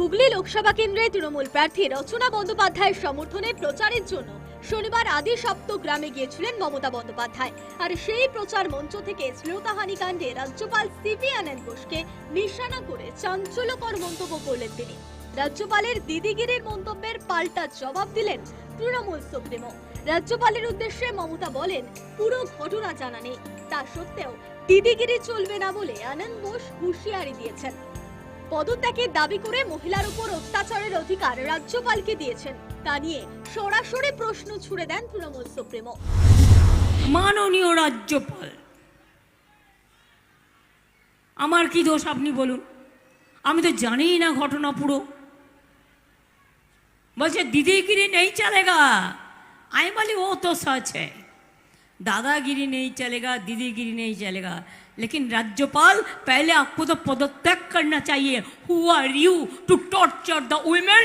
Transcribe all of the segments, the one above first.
হুগলি লোকসভা কেন্দ্রে তৃণমূল প্রার্থী রচনা বন্দ্যোপাধ্যায়ের সমর্থনে প্রচারের জন্য শনিবার আদি সপ্তগ্রামে গিয়েছিলেন মমতা বন্দ্যোপাধ্যায়। আর সেই প্রচার মঞ্চ থেকে শ্লীলতাহানি কাণ্ডে রাজ্যপাল সিভি আনন্দ বোসকে নিশানা করে চাঞ্চল্যকর মন্তব্য করলেন তিনি। রাজ্যপালের দিদিগিরির মন্তব্যের পাল্টা জবাব দিলেন তৃণমূল সুপ্রিমো। রাজ্যপালের উদ্দেশ্যে মমতা বলেন, পুরো ঘটনা জানা নেই, তা সত্ত্বেও দিদিগিরি চলবে না বলে আনন্দ বোস হুঁশিয়ারি দিয়েছেন। পদত্যাগের দাবি করে মহিলার উপর অত্যাচারের অধিকার রাজ্যপালকে দিয়েছেন, তা নিয়ে সরাসরি প্রশ্ন ছুড়ে দেন তৃণমূল সুপ্রিমো। মাননীয় রাজ্যপাল, আমার কি দোষ আপনি বলুন? আমি তো জানিই না ঘটনা পুরো। বলছে দিদিগিরি নেই চলেগা। আমি বলি ও তো সচ है, दादागिरी नहीं चलेगा, दीदीगिरी नहीं चलेगा, लेकिन राज्यपाल पहले आपको तो पदत्याग करना चाहिए। Who are you to torture the women?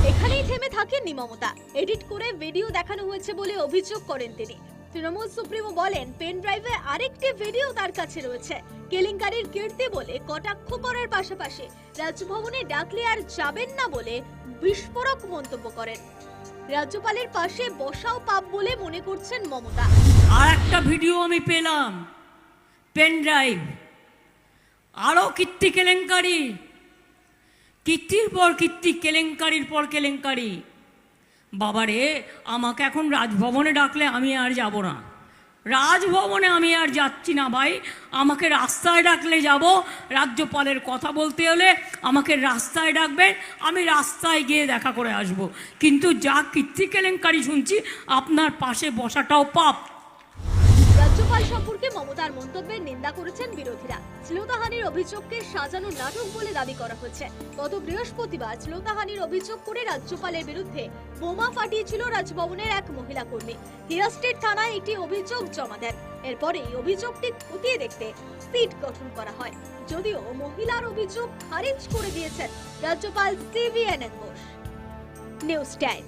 এখানেই থেমে থাকেননি মমতা। এডিট করে ভিডিও দেখানো হয়েছে বলে অভিযোগ করেন তিনি। তৃণমূল সুপ্রিমো বলেন, পেন ড্রাইভে আরেকটি ভিডিও তার কাছে রয়েছে। কেলেঙ্কারির কীর্তি বলে কটাক্ষ করার পাশাপাশি রাজভবনে ডাকলে আর যাবেন না বলে বিস্ফোরক মন্তব্য করেন। রাজ্যপালের পাশে বসাও পাপ বলে মনে করছেন মমতা। আর একটা ভিডিও আমি পেলাম, পেন ড্রাইভ, আরো কীর্তি কেলেঙ্কারি, কীর্তির পর কীর্তি, কেলেঙ্কারির পর কেলেঙ্কারি। বাবারে, আমাকে এখন রাজভবনে ডাকলে আমি আর যাব না। রাজভবনে আমি আর যাচ্ছি না ভাই। আমাকে রাস্তায় ডাকলে যাব। রাজ্যপালের কথা বলতে হলে আমাকে রাস্তায় ডাকবেন, আমি রাস্তায় গিয়ে দেখা করে আসব। কিন্তু যা কীর্তি কেলেঙ্কারি শুনছি, আপনার পাশে বসাটাও পাপ। রাজ্যপাল সম্পর্কে মমতার মন্তব্যের নিন্দা করেছেন বিরোধীরা। শ্লীলতাহানির অভিযোগকে সাজানো নাটক বলে দাবি করা হয়েছে। গত বৃহস্পতিবার শ্লীলতাহানির অভিযোগ করে রাজ্যপালের বিরুদ্ধে বোমা ফাটিয়েছিল রাজভবনের এক মহিলা কর্মী। হিরাস্টেট থানায় একটি অভিযোগ জমা দেন। এরপরে এই অভিযোগটি খতিয়ে দেখতে সিট গঠন করা হয়, যদিও মহিলার অভিযোগ খারিজ করে দিয়েছেন রাজ্যপাল CV Ananda Bose. News time.